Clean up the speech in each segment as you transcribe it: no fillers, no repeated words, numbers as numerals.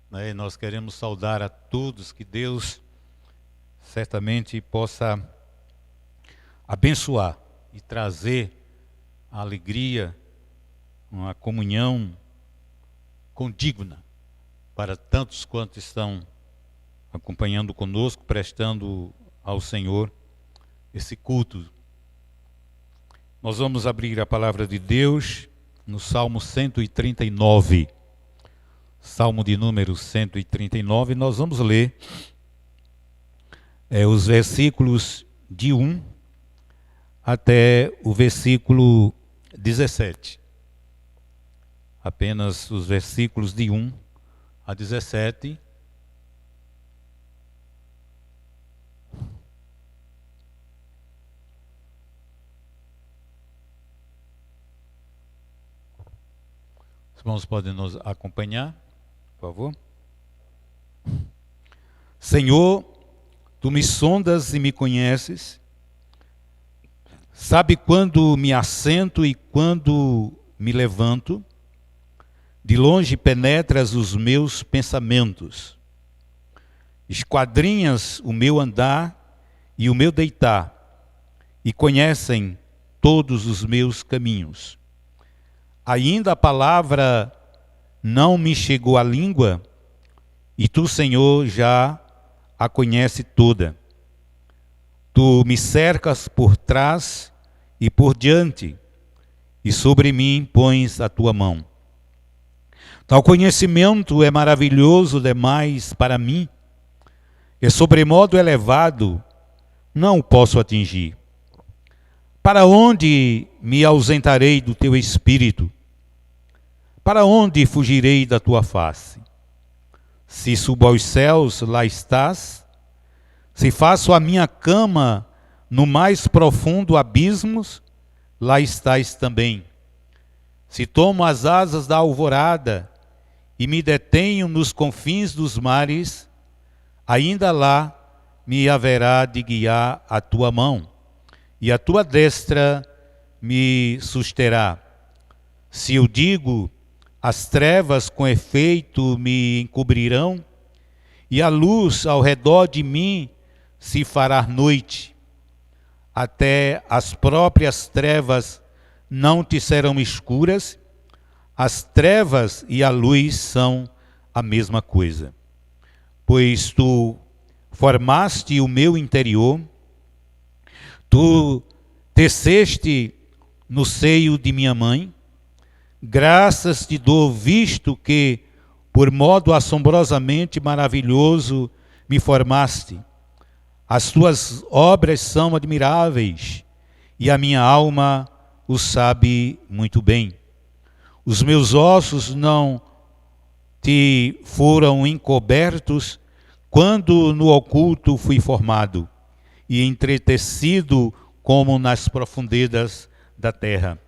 né? E nós queremos saudar a todos, que Deus certamente possa abençoar e trazer a alegria, uma comunhão condigna para tantos quantos estão acompanhando conosco, prestando ao Senhor esse culto. Nós vamos abrir a palavra de Deus no Salmo 139. Salmo de número 139, nós vamos ler os versículos de 1 até o versículo 17. Apenas os versículos de 1 a 17. Os irmãos podem nos acompanhar, por favor. Senhor, tu me sondas e me conheces. Sabe quando me assento e quando me levanto? De longe penetras os meus pensamentos. Esquadrinhas o meu andar e o meu deitar, e conhecem todos os meus caminhos. Ainda a palavra não me chegou à língua, e tu, Senhor, já a conhece toda. Tu me cercas por trás e por diante, e sobre mim pões a tua mão. Tal conhecimento é maravilhoso demais para mim, é sobremodo elevado, não o posso atingir. Para onde me ausentarei do teu espírito? Para onde fugirei da tua face? Se subo aos céus, lá estás. Se faço a minha cama no mais profundo abismos, lá estás também. Se tomo as asas da alvorada e me detenho nos confins dos mares, ainda lá me haverá de guiar a tua mão, e a tua destra me susterá. Se eu digo, as trevas com efeito me encobrirão, e a luz ao redor de mim se fará noite. Até as próprias trevas não te serão escuras, as trevas e a luz são a mesma coisa. Pois tu formaste o meu interior, tu teceste no seio de minha mãe. Graças te dou, visto que, por modo assombrosamente maravilhoso, me formaste. As tuas obras são admiráveis, e a minha alma o sabe muito bem. Os meus ossos não te foram encobertos quando no oculto fui formado, e entretecido como nas profundezas da terra.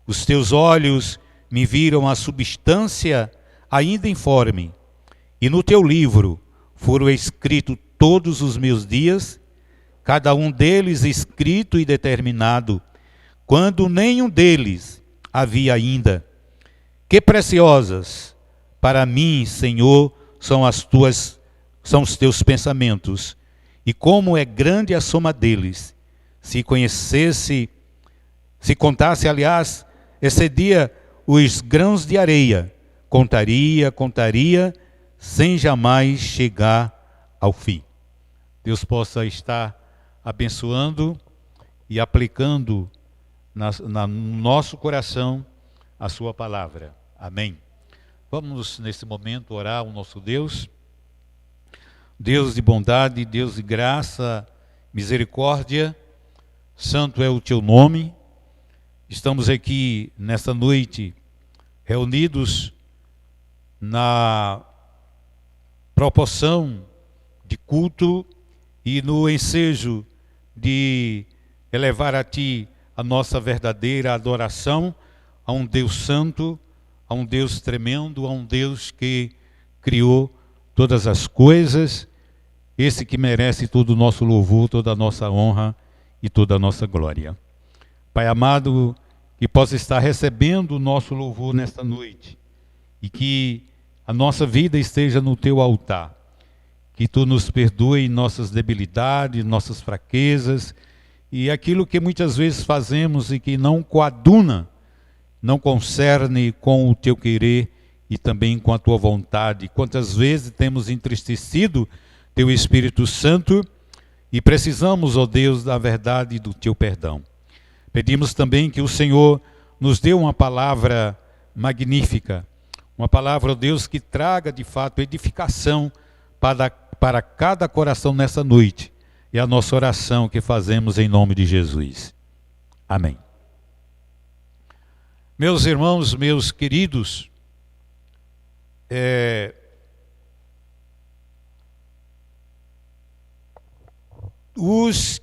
Os teus olhos me viram a substância ainda informe, e no teu livro foram escritos todos os meus dias, cada um deles escrito e determinado, quando nenhum deles havia ainda. Que preciosas para mim, Senhor, são os teus pensamentos, e como é grande a soma deles. Se contasse, aliás, excedia os grãos de areia, contaria, sem jamais chegar ao fim. Deus possa estar abençoando e aplicando no nosso coração a sua palavra. Amém. Vamos, nesse momento, orar ao nosso Deus. Deus de bondade, Deus de graça, misericórdia, santo é o teu nome. Estamos aqui nesta noite reunidos na proporção de culto e no ensejo de elevar a Ti a nossa verdadeira adoração a um Deus santo, a um Deus tremendo, a um Deus que criou todas as coisas, esse que merece todo o nosso louvor, toda a nossa honra e toda a nossa glória. Pai amado, que possa estar recebendo o nosso louvor nesta noite e que a nossa vida esteja no teu altar. Que tu nos perdoe nossas debilidades, nossas fraquezas e aquilo que muitas vezes fazemos e que não coaduna, não concerne com o teu querer e também com a tua vontade. Quantas vezes temos entristecido teu Espírito Santo e precisamos, ó Deus, da verdade e do teu perdão. Pedimos também que o Senhor nos dê uma palavra magnífica, uma palavra, ó Deus, que traga de fato edificação para cada coração nessa noite. É a nossa oração que fazemos em nome de Jesus. Amém. Meus irmãos, meus queridos, os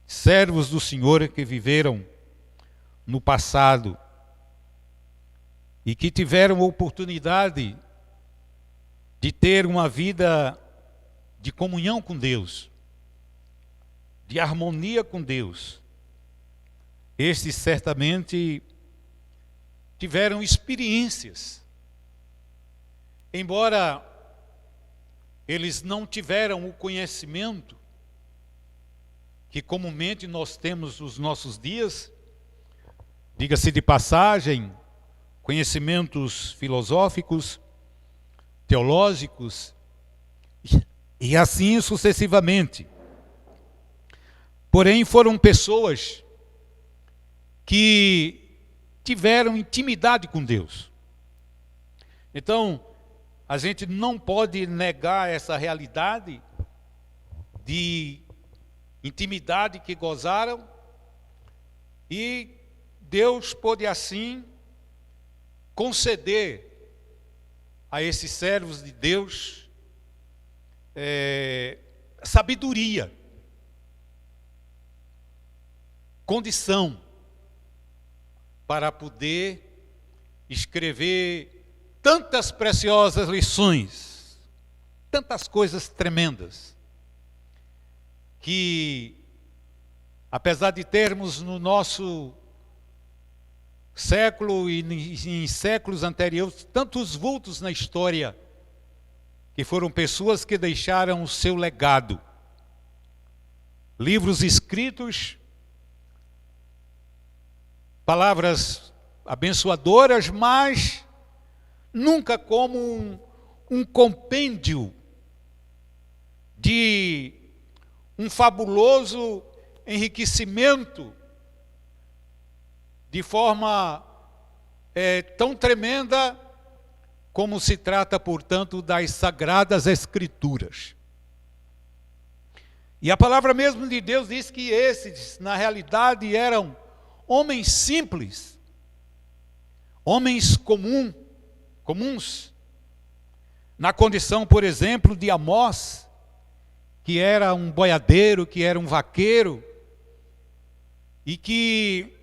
servos do Senhor que viveram no passado e que tiveram a oportunidade de ter uma vida de comunhão com Deus, de harmonia com Deus, estes certamente tiveram experiências. Embora eles não tiveram o conhecimento que comumente nós temos nos nossos dias, diga-se de passagem, conhecimentos filosóficos, teológicos, e assim sucessivamente. Porém, foram pessoas que tiveram intimidade com Deus. Então, a gente não pode negar essa realidade de intimidade que gozaram, e Deus pôde assim conceder a esses servos de Deus sabedoria, condição para poder escrever tantas preciosas lições, tantas coisas tremendas, que apesar de termos no nosso século e em séculos anteriores tantos vultos na história, que foram pessoas que deixaram o seu legado, livros escritos, palavras abençoadoras, mas nunca como um compêndio de um fabuloso enriquecimento de forma tão tremenda como se trata, portanto, das Sagradas Escrituras. E a palavra mesmo de Deus diz que esses, na realidade, eram homens simples, homens comuns, na condição, por exemplo, de Amós, que era um boiadeiro, que era um vaqueiro, e que,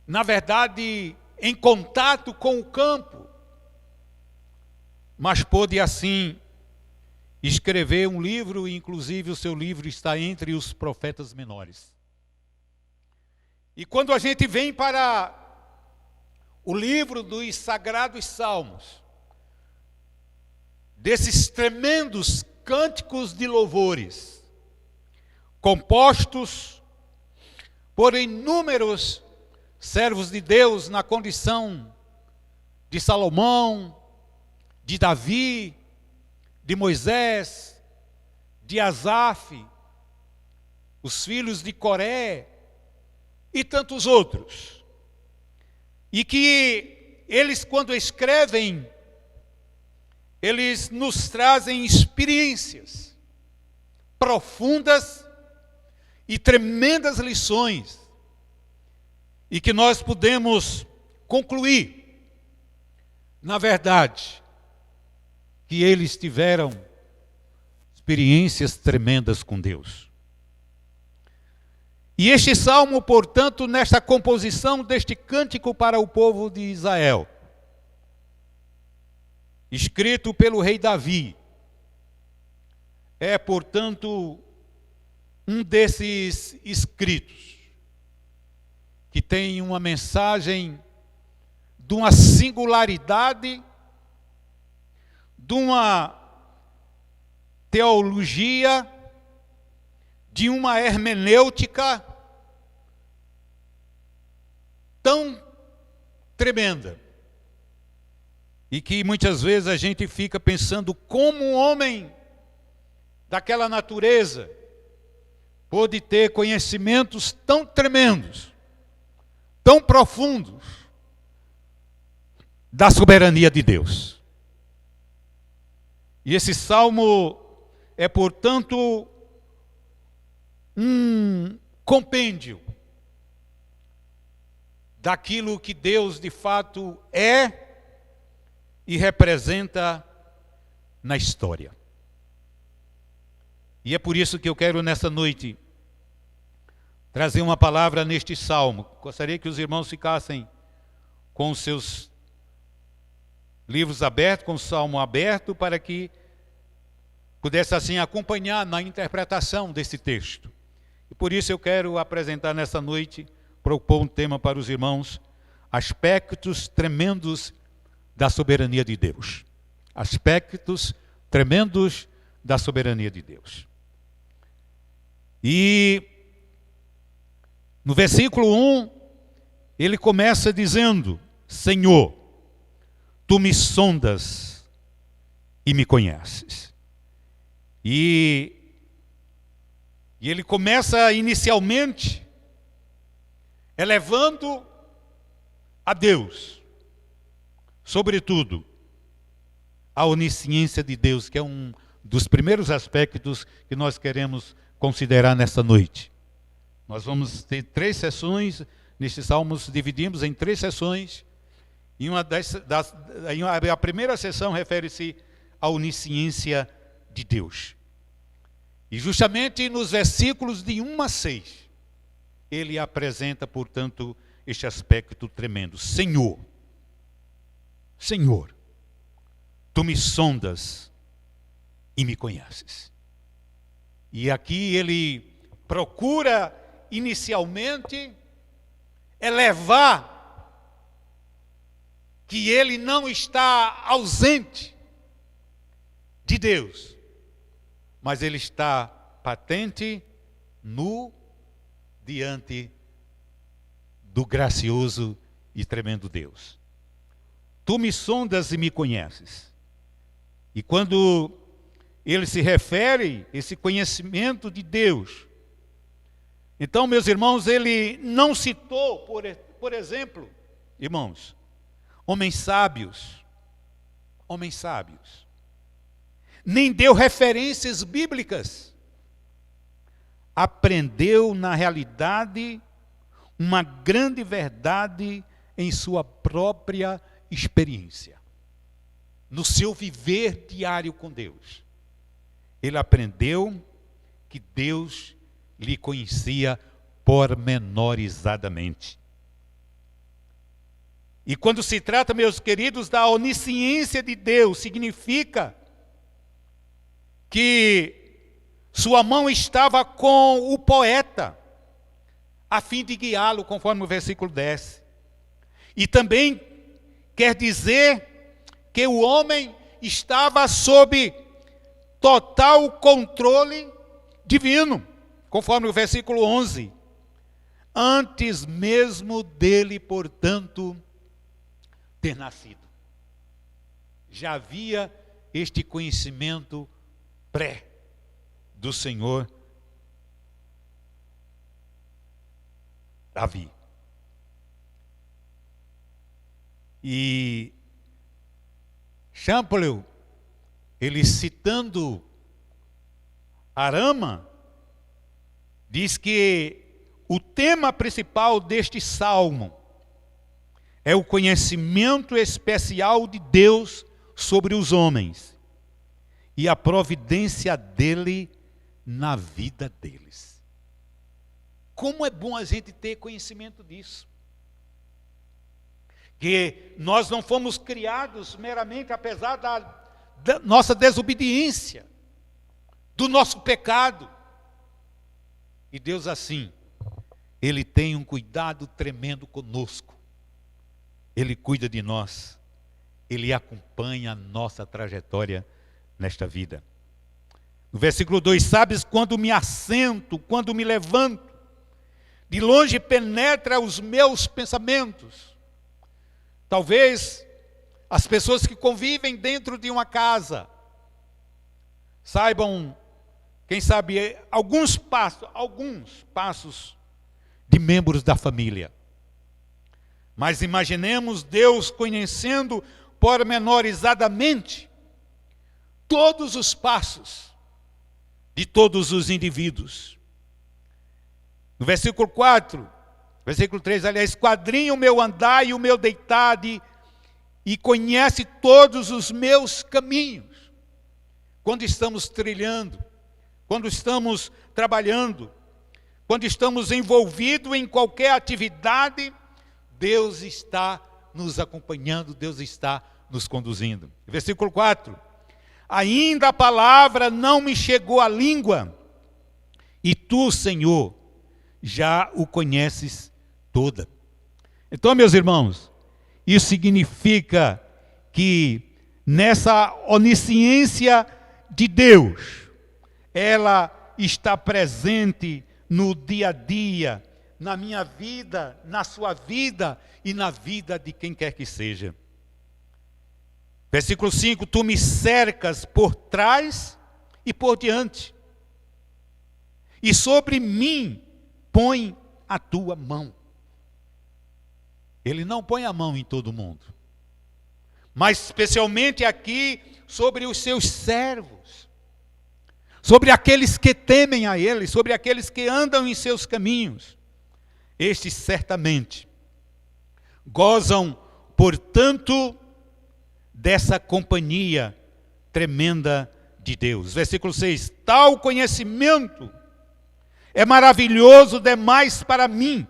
na verdade, em contato com o campo, mas pôde assim escrever um livro, e inclusive o seu livro está entre os profetas menores. E quando a gente vem para o livro dos Sagrados Salmos, desses tremendos cânticos de louvores, compostos por inúmeros servos de Deus na condição de Salomão, de Davi, de Moisés, de Asaf, os filhos de Coré e tantos outros. E que eles, quando escrevem, eles nos trazem experiências profundas e tremendas lições, e que nós podemos concluir, na verdade, que eles tiveram experiências tremendas com Deus. E este salmo, portanto, nesta composição deste cântico para o povo de Israel, escrito pelo rei Davi, é, portanto, um desses escritos que tem uma mensagem de uma singularidade de uma teologia, de uma hermenêutica tão tremenda, e que muitas vezes a gente fica pensando como um homem daquela natureza pôde ter conhecimentos tão tremendos, tão profundos da soberania de Deus. E esse salmo é, portanto, um compêndio daquilo que Deus de fato é e representa na história. E é por isso que eu quero nessa noite trazer uma palavra neste salmo. Gostaria que os irmãos ficassem com os seus livros abertos, com o salmo aberto, para que pudesse assim acompanhar na interpretação desse texto. E por isso eu quero apresentar nessa noite, propor um tema para os irmãos: aspectos tremendos da soberania de Deus. Aspectos tremendos da soberania de Deus. E no versículo 1, ele começa dizendo: Senhor, tu me sondas e me conheces. E ele começa inicialmente elevando a Deus, sobretudo a onisciência de Deus, que é um dos primeiros aspectos que nós queremos considerar nesta noite. Nós vamos ter 3 sessões, nestes salmos dividimos em 3 sessões, e a primeira sessão refere-se à onisciência de Deus. E justamente nos versículos de 1 a 6, ele apresenta, portanto, este aspecto tremendo. Senhor, Senhor, tu me sondas e me conheces. E aqui ele procura inicialmente elevar que ele não está ausente de Deus, mas ele está patente, nu, diante do gracioso e tremendo Deus. Tu me sondas e me conheces. E quando ele se refere a esse conhecimento de Deus, então, meus irmãos, ele não citou, por exemplo, irmãos, homens sábios, nem deu referências bíblicas. Aprendeu, na realidade, uma grande verdade em sua própria experiência, no seu viver diário com Deus. Ele aprendeu que Deus lhe conhecia pormenorizadamente. E quando se trata, meus queridos, da onisciência de Deus, significa que sua mão estava com o poeta, a fim de guiá-lo, conforme o versículo 10. E também quer dizer que o homem estava sob total controle divino, conforme o versículo 11. Antes mesmo dele, portanto, ter nascido, já havia este conhecimento do Senhor Davi. E Champlain, ele citando Arama, diz que o tema principal deste salmo é o conhecimento especial de Deus sobre os homens e a providência dele na vida deles. Como é bom a gente ter conhecimento disso. Que nós não fomos criados meramente apesar da nossa desobediência, do nosso pecado. E Deus assim, Ele tem um cuidado tremendo conosco. Ele cuida de nós. Ele acompanha a nossa trajetória nesta vida. No versículo 2, sabes quando me assento, quando me levanto, de longe penetra os meus pensamentos. Talvez as pessoas que convivem dentro de uma casa saibam, quem sabe, alguns passos de membros da família. Mas imaginemos Deus conhecendo pormenorizadamente todos os passos de todos os indivíduos. No versículo 4, versículo 3, aliás, esquadrinha o meu andar e o meu deitar e conhece todos os meus caminhos. Quando estamos trilhando, quando estamos trabalhando, quando estamos envolvidos em qualquer atividade, Deus está nos acompanhando, Deus está nos conduzindo. Versículo 4, ainda a palavra não me chegou à língua, e tu, Senhor, já o conheces toda. Então, meus irmãos, isso significa que nessa onisciência de Deus, ela está presente no dia a dia, na minha vida, na sua vida e na vida de quem quer que seja. Versículo 5, tu me cercas por trás e por diante, e sobre mim põe a tua mão. Ele não põe a mão em todo mundo, mas especialmente aqui sobre os seus servos, sobre aqueles que temem a Ele, sobre aqueles que andam em seus caminhos. Estes certamente gozam, portanto, dessa companhia tremenda de Deus. Versículo 6, tal conhecimento é maravilhoso demais para mim.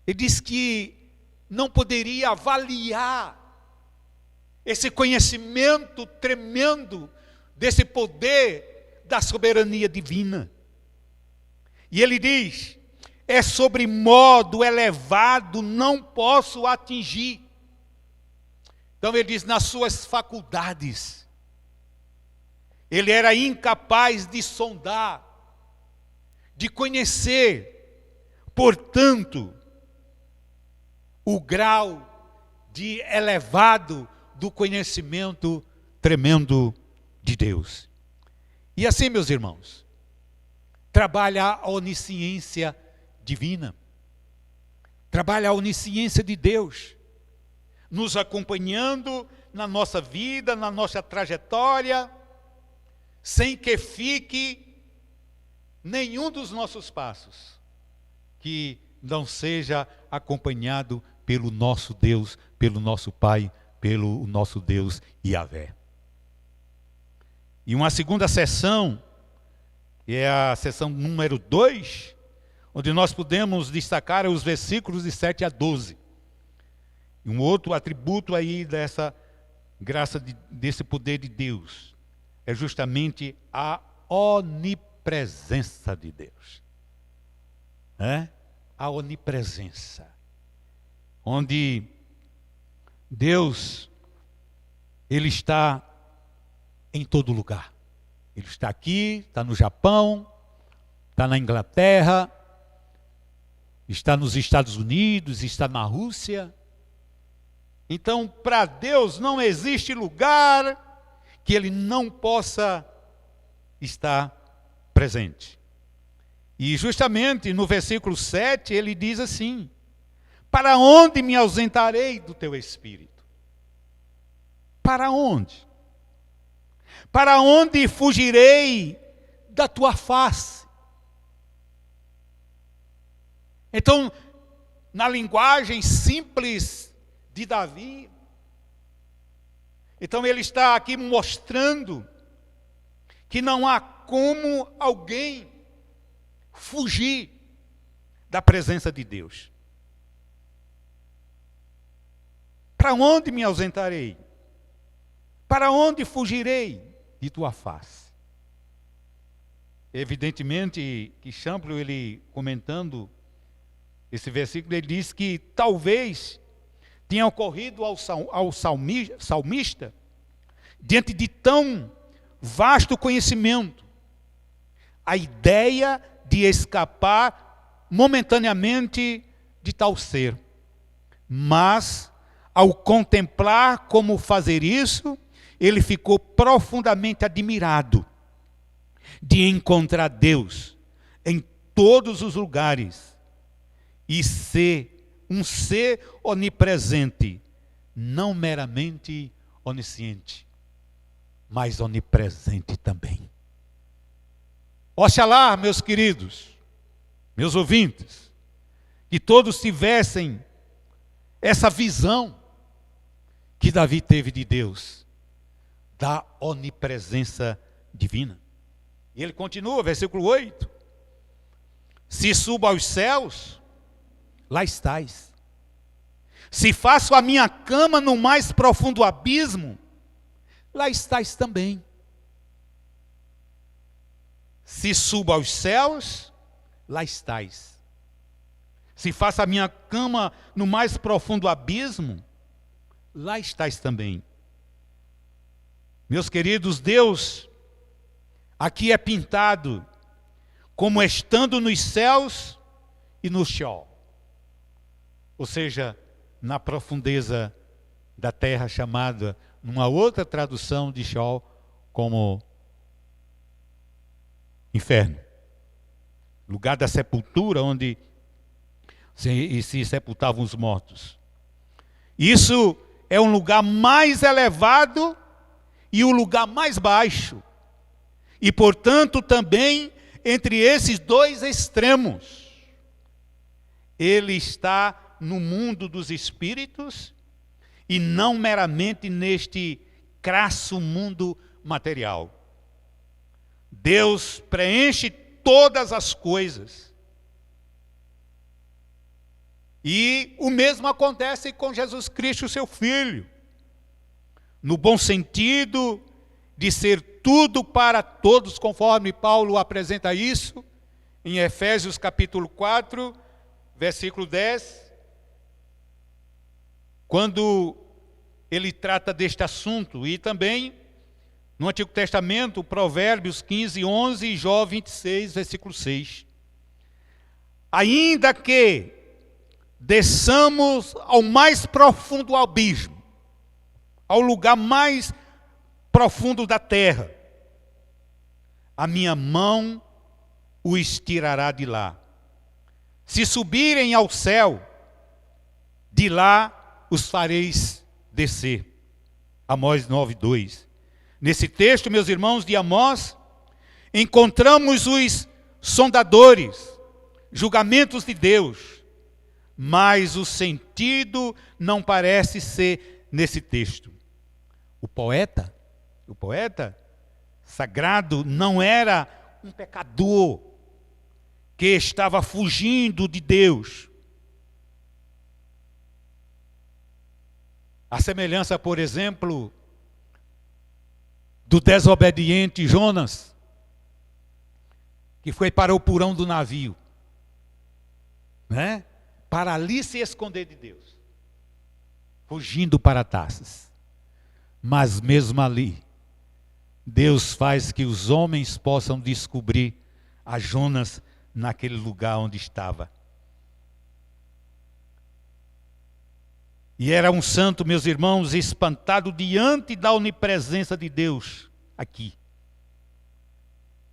Ele diz que não poderia avaliar esse conhecimento tremendo desse poder da soberania divina. E ele diz, é sobre modo elevado, não posso atingir. Então ele diz, nas suas faculdades, ele era incapaz de sondar, de conhecer, portanto, o grau de elevado do conhecimento tremendo de Deus. E assim, meus irmãos, trabalha a onisciência divina, trabalha a onisciência de Deus, nos acompanhando na nossa vida, na nossa trajetória, sem que fique nenhum dos nossos passos que não seja acompanhado pelo nosso Deus, pelo nosso Pai, pelo nosso Deus Yahvé. E uma segunda sessão, que é a sessão número 2, onde nós podemos destacar os versículos de 7 a 12. E um outro atributo aí dessa graça, desse poder de Deus, é justamente a onipresença de Deus. A onipresença. Onde Deus, Ele está em todo lugar. Ele está aqui, está no Japão, está na Inglaterra, está nos Estados Unidos, está na Rússia. Então, para Deus não existe lugar que Ele não possa estar presente. E justamente no versículo 7 ele diz assim, para onde me ausentarei do teu Espírito? Para onde? Para onde fugirei da tua face? Então, na linguagem simples de Davi, então ele está aqui mostrando que não há como alguém fugir da presença de Deus. Para onde me ausentarei? Para onde fugirei de tua face? Evidentemente que Champlin, ele comentando esse versículo, ele diz que talvez tinha ocorrido ao salmista, diante de tão vasto conhecimento, a ideia de escapar momentaneamente de tal ser. Mas, ao contemplar como fazer isso, ele ficou profundamente admirado de encontrar Deus em todos os lugares e ser um ser onipresente, não meramente onisciente, mas onipresente também. Oxalá, meus queridos, meus ouvintes, que todos tivessem essa visão que Davi teve de Deus, da onipresença divina. E ele continua, versículo 8. Se subo aos céus, lá estás. Se faço a minha cama no mais profundo abismo, lá estás também. Se subo aos céus, lá estás. Se faço a minha cama no mais profundo abismo, lá estás também. Meus queridos, Deus aqui é pintado como estando nos céus e no Sheol. Ou seja, na profundeza da terra, chamada, numa outra tradução de Sheol, como inferno. Lugar da sepultura, onde se sepultavam os mortos. Isso é um lugar mais elevado e o lugar mais baixo. E, portanto, também entre esses dois extremos. Ele está no mundo dos espíritos e não meramente neste crasso mundo material. Deus preenche todas as coisas. E o mesmo acontece com Jesus Cristo, seu Filho. No bom sentido de ser tudo para todos, conforme Paulo apresenta isso, em Efésios capítulo 4, versículo 10, quando ele trata deste assunto, e também no Antigo Testamento, Provérbios 15, 11 e Jó 26, versículo 6. Ainda que desçamos ao mais profundo abismo, ao lugar mais profundo da terra, a minha mão os tirará de lá. Se subirem ao céu, de lá os fareis descer. Amós 9:2. Nesse texto, meus irmãos, de Amós, encontramos os sondadores, julgamentos de Deus, mas o sentido não parece ser nesse texto. O poeta sagrado não era um pecador que estava fugindo de Deus. A semelhança, por exemplo, do desobediente Jonas, que foi para o porão do navio, né? Para ali se esconder de Deus, fugindo para Tarsis. Mas mesmo ali, Deus faz que os homens possam descobrir a Jonas naquele lugar onde estava. E era um santo, meus irmãos, espantado diante da onipresença de Deus aqui,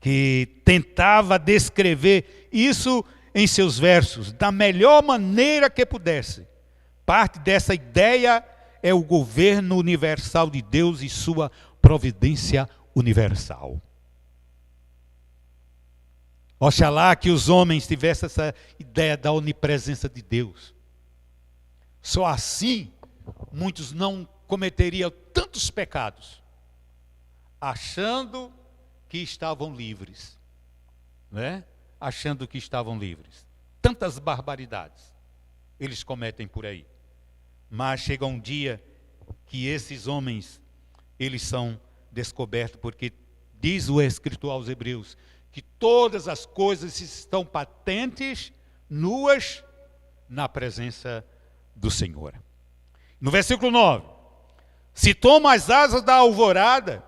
que tentava descrever isso em seus versos da melhor maneira que pudesse. Parte dessa ideia é o governo universal de Deus e sua providência universal. Oxalá que os homens tivessem essa ideia da onipresença de Deus. Só assim, muitos não cometeriam tantos pecados, achando que estavam livres, né? Achando que estavam livres. Tantas barbaridades eles cometem por aí. Mas chega um dia que esses homens, eles são descobertos, porque diz o escritor aos Hebreus, que todas as coisas estão patentes, nuas, na presença do Senhor. No versículo 9: se tomo as asas da alvorada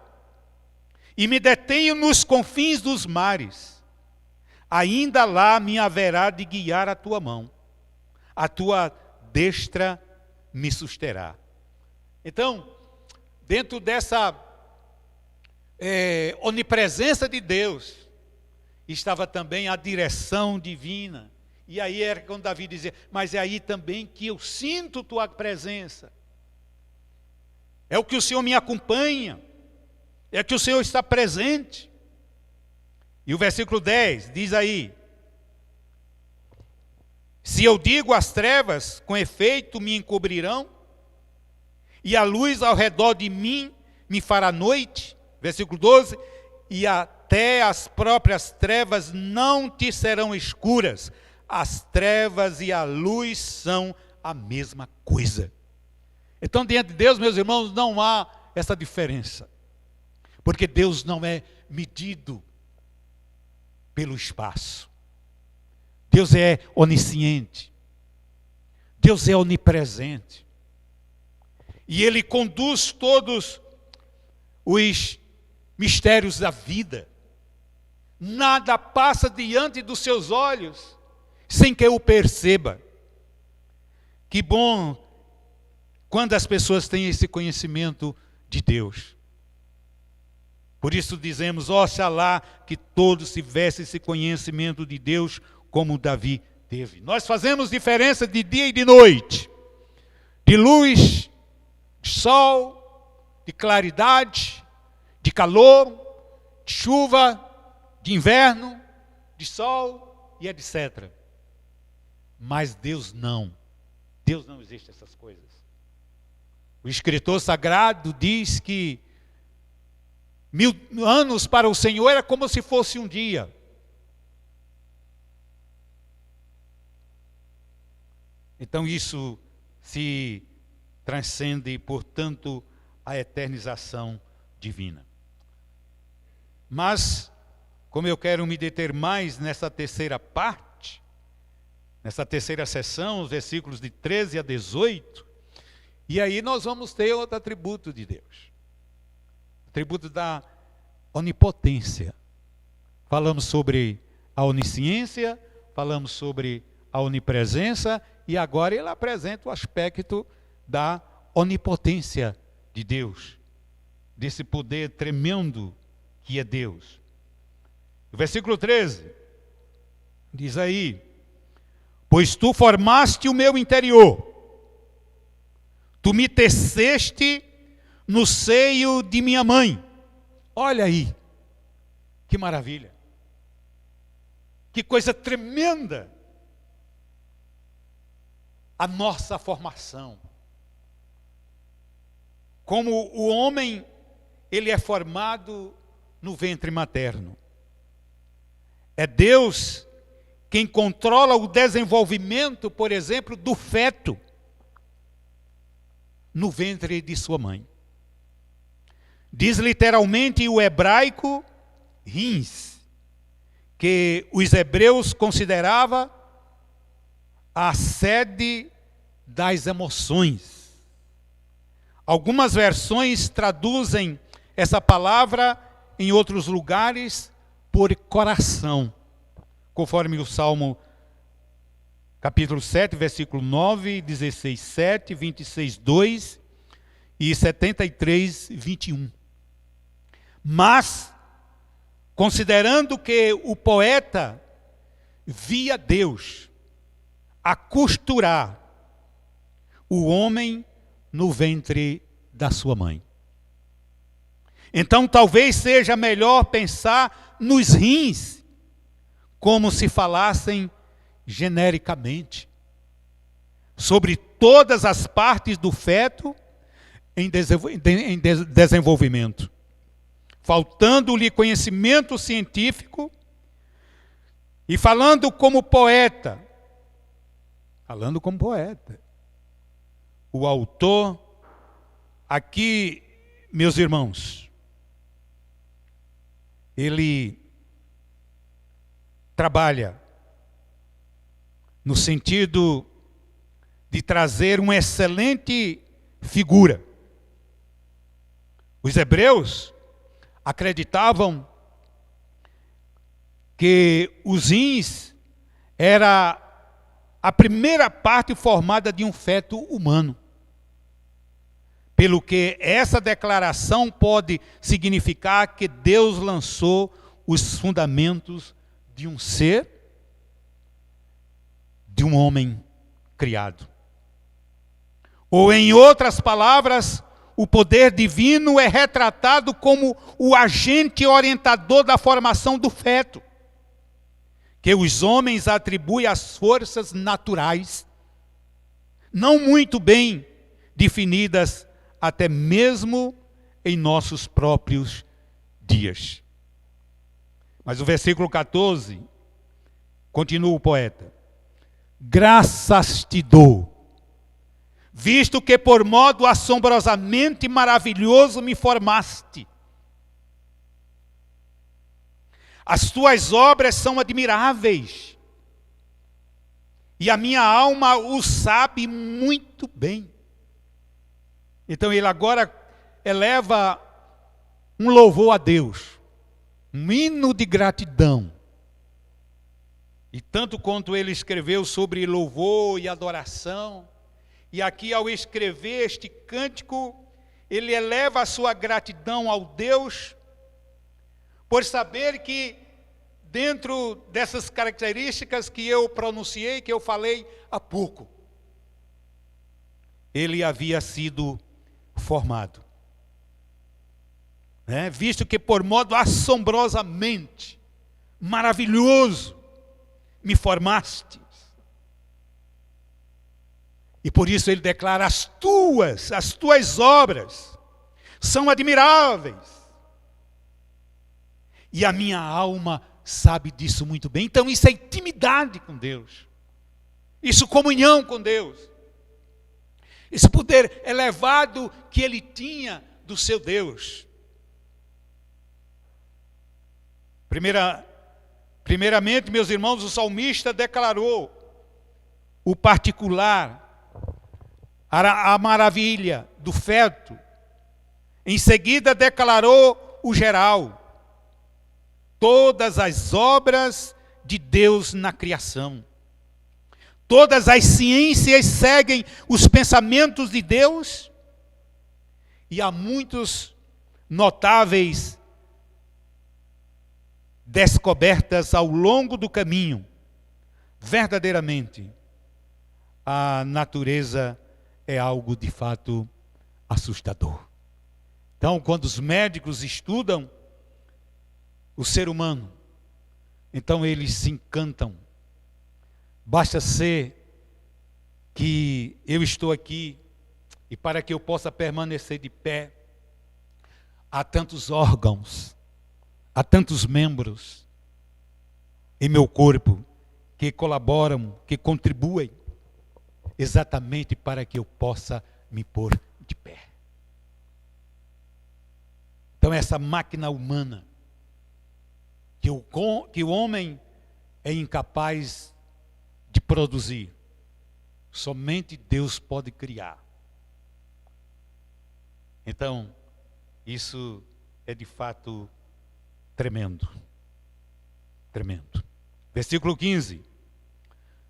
e me detenho nos confins dos mares, ainda lá me haverá de guiar a tua mão, a tua destra me susterá. Então, dentro dessa onipresença de Deus, estava também a direção divina. E aí era quando Davi dizia, mas é aí também que eu sinto tua presença. É o que o Senhor me acompanha. É que o Senhor está presente. E o versículo 10 diz aí, se eu digo as trevas, com efeito me encobrirão, e a luz ao redor de mim me fará noite. Versículo 12, e até as próprias trevas não te serão escuras. As trevas e a luz são a mesma coisa. Então, diante de Deus, meus irmãos, não há essa diferença. Porque Deus não é medido pelo espaço. Deus é onisciente. Deus é onipresente. E Ele conduz todos os mistérios da vida. Nada passa diante dos seus olhos sem que eu perceba. Que bom quando as pessoas têm esse conhecimento de Deus. Por isso dizemos, oxalá que todos tivessem esse conhecimento de Deus como Davi teve. Nós fazemos diferença de dia e de noite, de luz, de sol, de claridade, de calor, de chuva, de inverno, de sol e etc. Mas Deus não. Deus não existe essas coisas. O escritor sagrado diz que 1000 anos para o Senhor era como se fosse um dia. Então isso se transcende, portanto, a eternização divina. Mas, como eu quero me deter mais nessa terceira parte, nessa terceira sessão, os versículos de 13 a 18, e aí nós vamos ter outro atributo de Deus. Atributo da onipotência. Falamos sobre a onisciência, falamos sobre a onipresença, e agora ele apresenta o aspecto da onipotência de Deus, desse poder tremendo que é Deus. O versículo 13 diz aí, pois tu formaste o meu interior, tu me teceste no seio de minha mãe. Olha aí, que maravilha, que coisa tremenda, a nossa formação. Como o homem, ele é formado no ventre materno. É Deus quem controla o desenvolvimento, por exemplo, do feto no ventre de sua mãe. Diz literalmente o hebraico rins, que os hebreus consideravam a sede das emoções. Algumas versões traduzem essa palavra em outros lugares por coração, conforme o Salmo capítulo 7, versículo 9, 16, 7, 26, 2 e 73, 21. Mas, considerando que o poeta via Deus a costurar o homem no ventre da sua mãe, então talvez seja melhor pensar nos rins como se falassem genericamente sobre todas as partes do feto em desenvolvimento, faltando-lhe conhecimento científico e falando como poeta, o autor aqui, meus irmãos, ele trabalha no sentido de trazer um excelente figura. Os hebreus acreditavam que os rins era a primeira parte formada de um feto humano. Pelo que essa declaração pode significar que Deus lançou os fundamentos de um ser, de um homem criado. Ou em outras palavras, o poder divino é retratado como o agente orientador da formação do feto, que os homens atribuem às forças naturais, não muito bem definidas até mesmo em nossos próprios dias. Mas o versículo 14, continua o poeta: graças te dou, visto que por modo assombrosamente maravilhoso me formaste. As tuas obras são admiráveis, e a minha alma o sabe muito bem. Então ele agora eleva um louvor a Deus, um hino de gratidão. E tanto quanto ele escreveu sobre louvor e adoração, e aqui ao escrever este cântico, ele eleva a sua gratidão ao Deus, por saber que dentro dessas características que eu pronunciei, que eu falei há pouco, ele havia sido formado. Visto que por modo assombrosamente maravilhoso me formaste. E por isso ele declara: as tuas obras são admiráveis. E a minha alma sabe disso muito bem. Então isso é intimidade com Deus. Isso é comunhão com Deus. Esse poder elevado que ele tinha do seu Deus. Primeiramente, meus irmãos, o salmista declarou o particular, a maravilha do feto. Em seguida declarou o geral, todas as obras de Deus na criação. Todas as ciências seguem os pensamentos de Deus, e há muitos notáveis descobertas ao longo do caminho. Verdadeiramente, a natureza é algo de fato assustador. Então, quando os médicos estudam o ser humano, então eles se encantam. Basta ser que eu estou aqui, e para que eu possa permanecer de pé, há tantos órgãos, há tantos membros em meu corpo que colaboram, que contribuem, exatamente para que eu possa me pôr de pé. Então essa máquina humana, que o homem é incapaz de produzir, somente Deus pode criar. Então, isso é de fato tremendo. Tremendo. Versículo 15.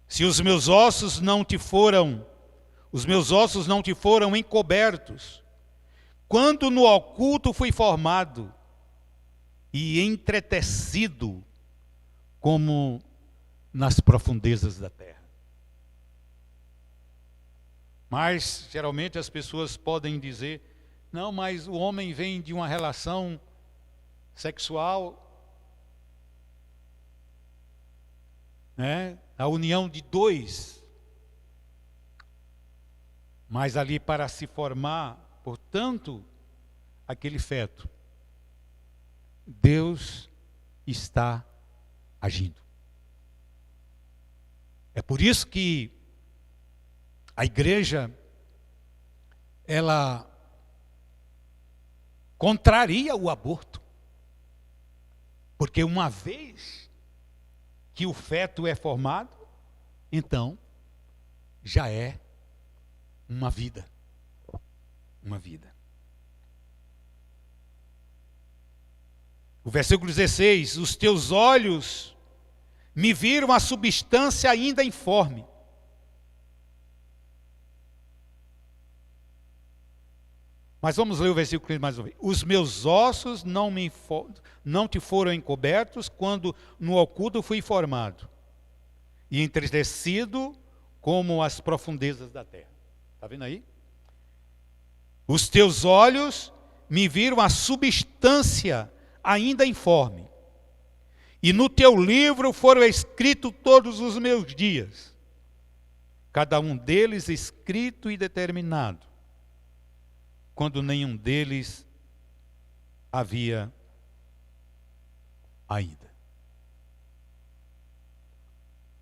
Se os meus ossos não te foram encobertos, quando no oculto fui formado e entretecido como nas profundezas da terra. Mas, geralmente, as pessoas podem dizer: não, mas o homem vem de uma relação sexual, a união de dois. Mas ali para se formar, portanto, aquele feto, Deus está agindo. É por isso que a igreja, ela contraria o aborto. Porque uma vez que o feto é formado, então já é uma vida. uma vida. O versículo 16: os teus olhos me viram a substância ainda informe. Mas vamos ler o versículo mais uma vez. Os meus ossos não te foram encobertos quando no oculto fui formado, e entristecido como as profundezas da terra. Está vendo aí? Os teus olhos me viram a substância ainda informe, e no teu livro foram escritos todos os meus dias, cada um deles escrito e determinado, quando nenhum deles havia ainda.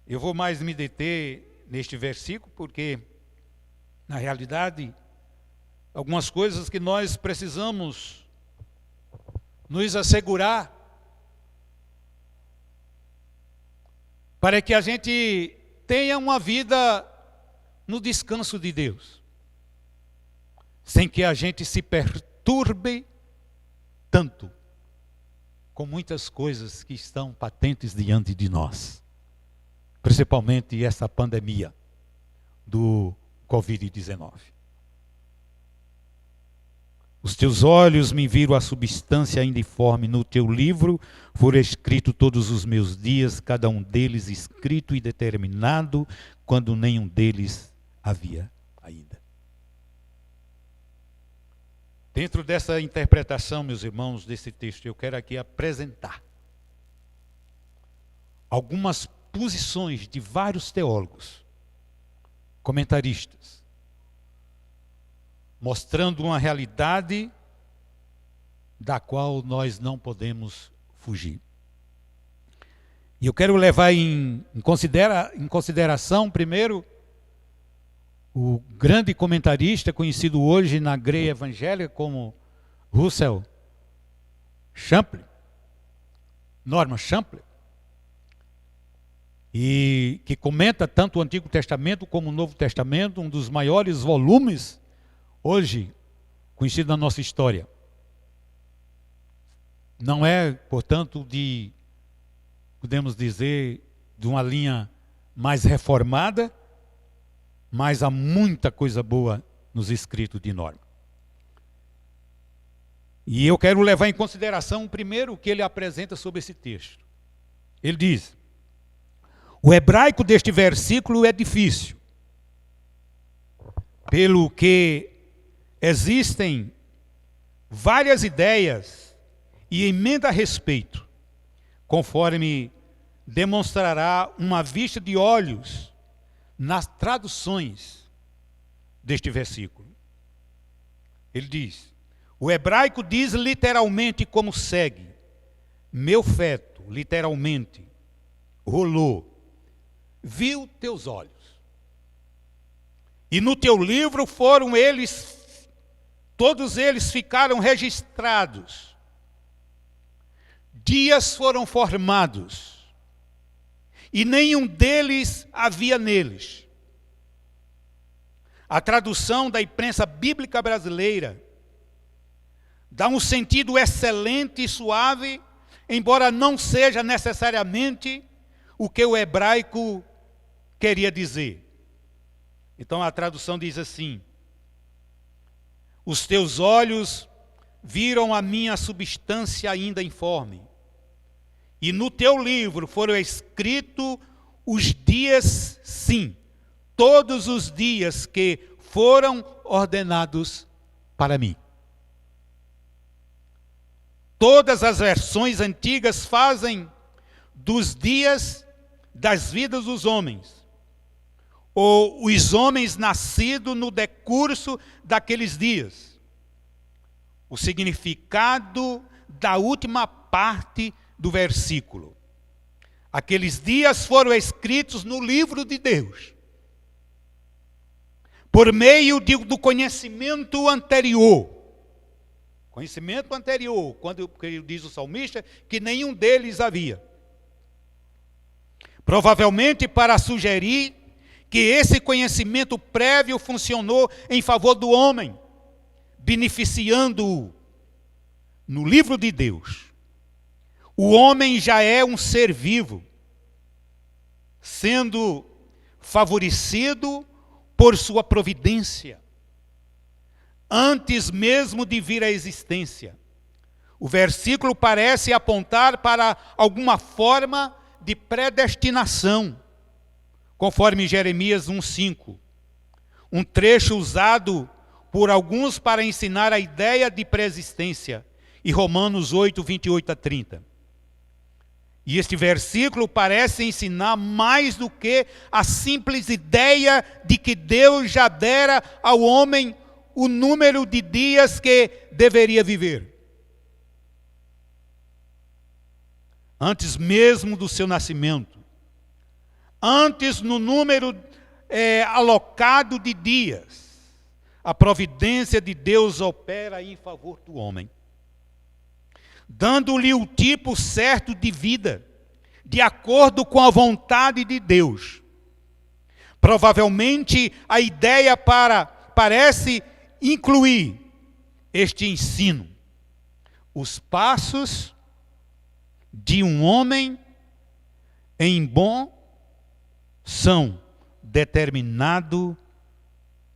Eu vou mais me deter neste versículo, porque, na realidade, algumas coisas que nós precisamos nos assegurar para que a gente tenha uma vida no descanso de Deus, sem que a gente se perturbe tanto com muitas coisas que estão patentes diante de nós, principalmente essa pandemia do Covid-19. Os teus olhos me viram a substância ainda informe, no teu livro foram escritos todos os meus dias, cada um deles escrito e determinado, quando nenhum deles havia ainda. Dentro dessa interpretação, meus irmãos, desse texto, eu quero aqui apresentar algumas posições de vários teólogos, comentaristas, mostrando uma realidade da qual nós não podemos fugir. E eu quero levar em consideração, primeiro, o grande comentarista, conhecido hoje na greia evangélica como Russell Champlin, Norman Champlin, e que comenta tanto o Antigo Testamento como o Novo Testamento, um dos maiores volumes hoje conhecido na nossa história. Não é, portanto, podemos dizer, de uma linha mais reformada, mas há muita coisa boa nos escritos de Norman. E eu quero levar em consideração primeiro o que ele apresenta sobre esse texto. Ele diz: o hebraico deste versículo é difícil, pelo que existem várias ideias e emenda a respeito, conforme demonstrará uma vista de olhos nas traduções deste versículo. Ele diz: o hebraico diz literalmente como segue: meu feto, literalmente, rolou, viu teus olhos, e no teu livro foram eles, todos eles ficaram registrados, dias foram formados, e nenhum deles havia neles. A tradução da imprensa bíblica brasileira dá um sentido excelente e suave, embora não seja necessariamente o que o hebraico queria dizer. Então a tradução diz assim: os teus olhos viram a minha substância ainda informe, e no teu livro foram escritos os dias, sim, todos os dias que foram ordenados para mim. Todas as versões antigas fazem dos dias das vidas dos homens, ou os homens nascidos no decurso daqueles dias, o significado da última parte do versículo. Aqueles dias foram escritos no livro de Deus, por meio do conhecimento anterior. Conhecimento anterior, quando diz o salmista que nenhum deles havia. Provavelmente para sugerir que esse conhecimento prévio funcionou em favor do homem, beneficiando-o. No livro de Deus, o homem já é um ser vivo, sendo favorecido por sua providência, antes mesmo de vir à existência. O versículo parece apontar para alguma forma de predestinação, conforme Jeremias 1,5. Um trecho usado por alguns para ensinar a ideia de pré-existência, e Romanos 8, 28 a 30. E este versículo parece ensinar mais do que a simples ideia de que Deus já dera ao homem o número de dias que deveria viver. Antes mesmo do seu nascimento, antes no número alocado de dias, a providência de Deus opera em favor do homem, dando-lhe o tipo certo de vida, de acordo com a vontade de Deus. Provavelmente a ideia parece incluir este ensino: os passos de um homem em bom são determinados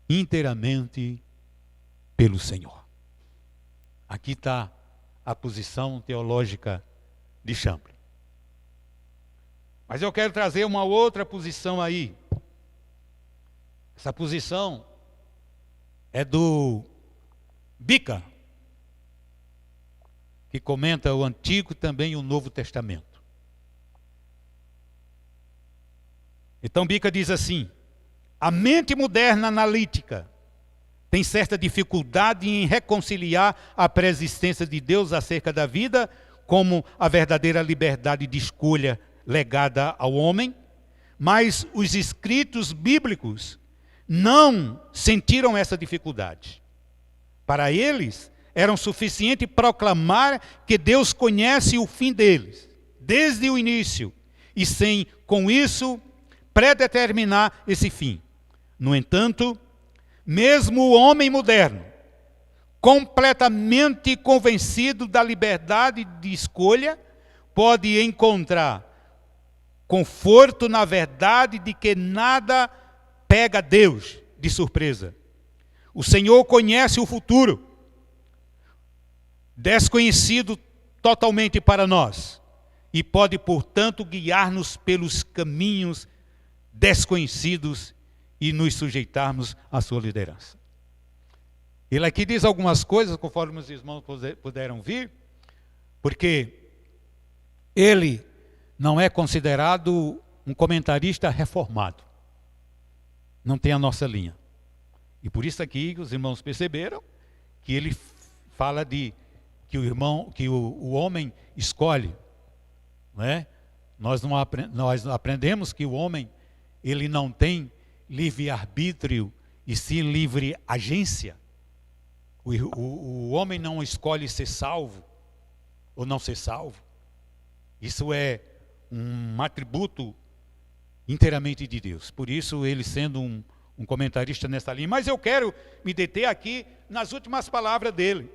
inteiramente pelo Senhor. Aqui está a posição teológica de Champlin. Mas eu quero trazer uma outra posição aí. Essa posição é do Bica, que comenta o Antigo e também o Novo Testamento. Então Bica diz assim: a mente moderna analítica tem certa dificuldade em reconciliar a pré-existência de Deus acerca da vida como a verdadeira liberdade de escolha legada ao homem, mas os escritos bíblicos não sentiram essa dificuldade. Para eles, era suficiente proclamar que Deus conhece o fim deles, desde o início, e sem, com isso, predeterminar esse fim. No entanto, mesmo o homem moderno, completamente convencido da liberdade de escolha, pode encontrar conforto na verdade de que nada pega Deus de surpresa. O Senhor conhece o futuro, desconhecido totalmente para nós, e pode, portanto, guiar-nos pelos caminhos desconhecidos e nos sujeitarmos à sua liderança. Ele aqui diz algumas coisas, conforme os irmãos puderam vir, porque ele não é considerado um comentarista reformado. Não tem a nossa linha. E por isso aqui os irmãos perceberam que ele fala de que o homem escolhe, não é? Nós aprendemos que o homem ele não tem livre-arbítrio e sim livre agência. O homem não escolhe ser salvo ou não ser salvo. Isso é um atributo inteiramente de Deus. Por isso, ele sendo um comentarista nessa linha. Mas eu quero me deter aqui nas últimas palavras dele.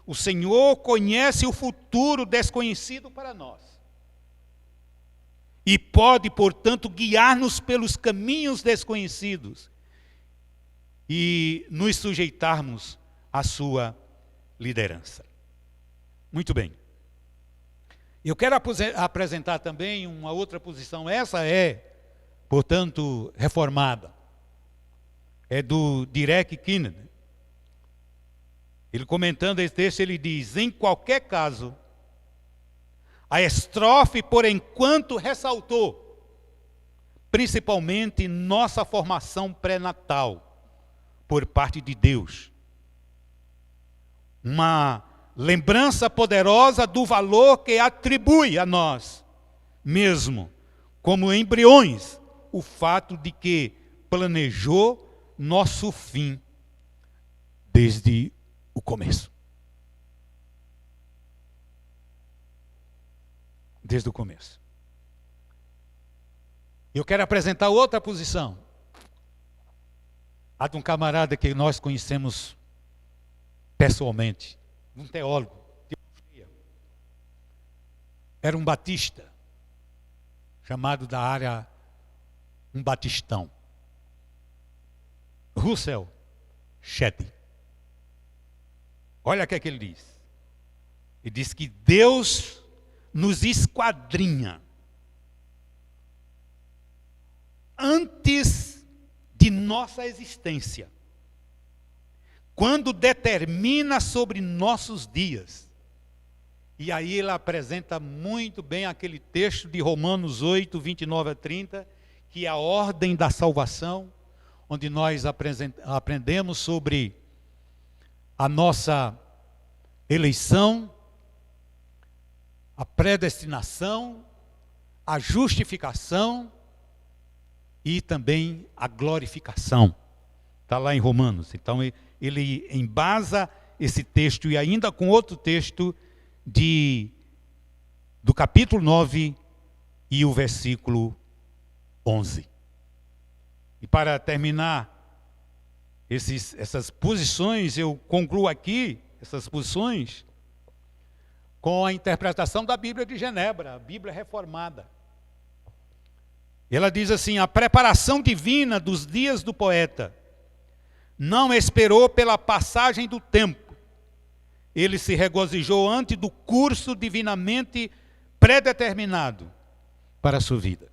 O Senhor conhece o futuro desconhecido para nós. E pode, portanto, guiar-nos pelos caminhos desconhecidos e nos sujeitarmos à sua liderança. Muito bem. Eu quero apresentar também uma outra posição. Essa é, portanto, reformada. É do Derek Kennedy. Ele comentando esse texto, ele diz: em qualquer caso, a estrofe, por enquanto, ressaltou, principalmente nossa formação pré-natal, por parte de Deus. Uma lembrança poderosa do valor que atribui a nós, mesmo como embriões, o fato de que planejou nosso fim desde o começo. Desde o começo. Eu quero apresentar outra posição. A de um camarada que nós conhecemos pessoalmente, um teólogo, era um batista, chamado da área, um batistão, Russell Shedd. Olha o que é que ele diz. Ele diz que Deus nos esquadrinha antes de nossa existência, quando determina sobre nossos dias. E aí ele apresenta muito bem aquele texto de Romanos 8, 29 a 30, que é a ordem da salvação, onde nós aprendemos sobre a nossa eleição, a predestinação, a justificação e também a glorificação. Está lá em Romanos. Então ele embasa esse texto e ainda com outro texto do capítulo 9 e o versículo 11. E para terminar essas posições, eu concluo aqui essas posições com a interpretação da Bíblia de Genebra, a Bíblia reformada. Ela diz assim: a preparação divina dos dias do poeta não esperou pela passagem do tempo. Ele se regozijou antes do curso divinamente predeterminado para a sua vida.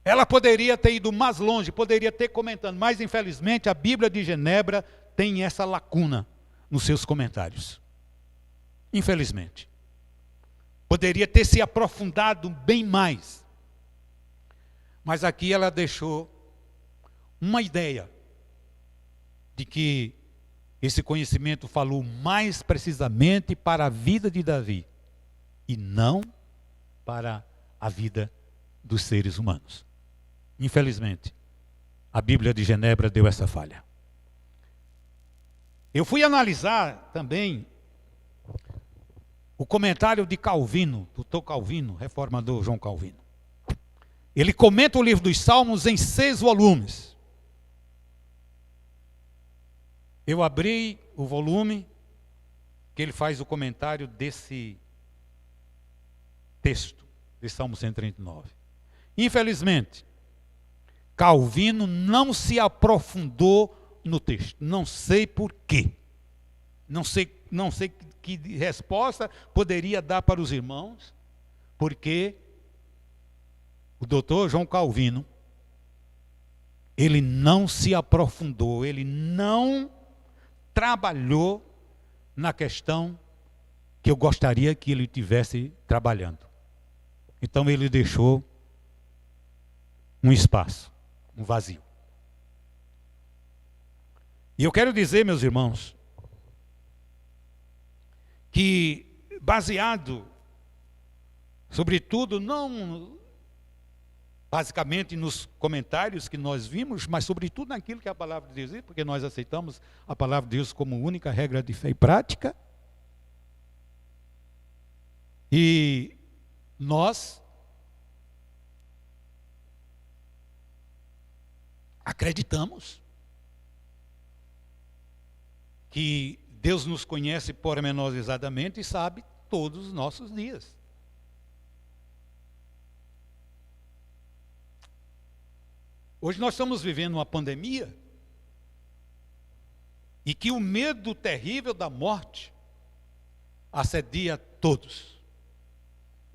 Ela poderia ter ido mais longe, poderia ter comentado, mas infelizmente a Bíblia de Genebra tem essa lacuna nos seus comentários. Infelizmente. Poderia ter se aprofundado bem mais. Mas aqui ela deixou uma ideia de que esse conhecimento falou mais precisamente para a vida de Davi e não para a vida dos seres humanos. Infelizmente, a Bíblia de Genebra deu essa falha. Eu fui analisar também o comentário de Calvino, doutor Calvino, reformador João Calvino. Ele comenta o livro dos Salmos em 6 volumes. Eu abri o volume que ele faz o comentário desse texto, de Salmo 139. Infelizmente, Calvino não se aprofundou no texto. Não sei por quê. Não sei que resposta poderia dar para os irmãos, porque o doutor João Calvino, ele não se aprofundou, ele não trabalhou na questão que eu gostaria que ele tivesse trabalhando. Então ele deixou um espaço, um vazio. E eu quero dizer, meus irmãos, que baseado, sobretudo, não basicamente nos comentários que nós vimos, mas sobretudo naquilo que a palavra de Deus diz, porque nós aceitamos a palavra de Deus como única regra de fé e prática. E nós acreditamos que Deus nos conhece pormenorizadamente e sabe todos os nossos dias. Hoje nós estamos vivendo uma pandemia e que o medo terrível da morte assedia todos,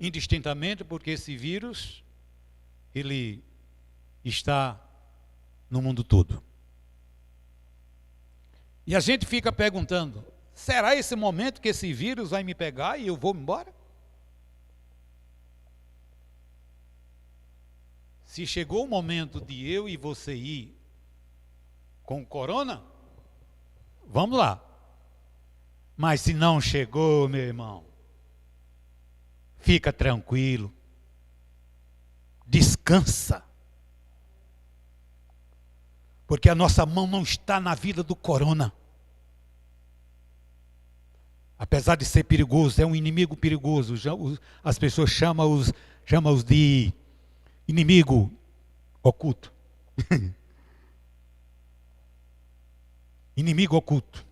indistintamente, porque esse vírus, ele está no mundo todo. E a gente fica perguntando, será esse momento que esse vírus vai me pegar e eu vou embora? Se chegou o momento de eu e você ir com o corona, vamos lá. Mas se não chegou, meu irmão, fica tranquilo, descansa. Porque a nossa mão não está na vida do corona. Apesar de ser perigoso, é um inimigo perigoso. As pessoas chamam-os de inimigo oculto. Inimigo oculto.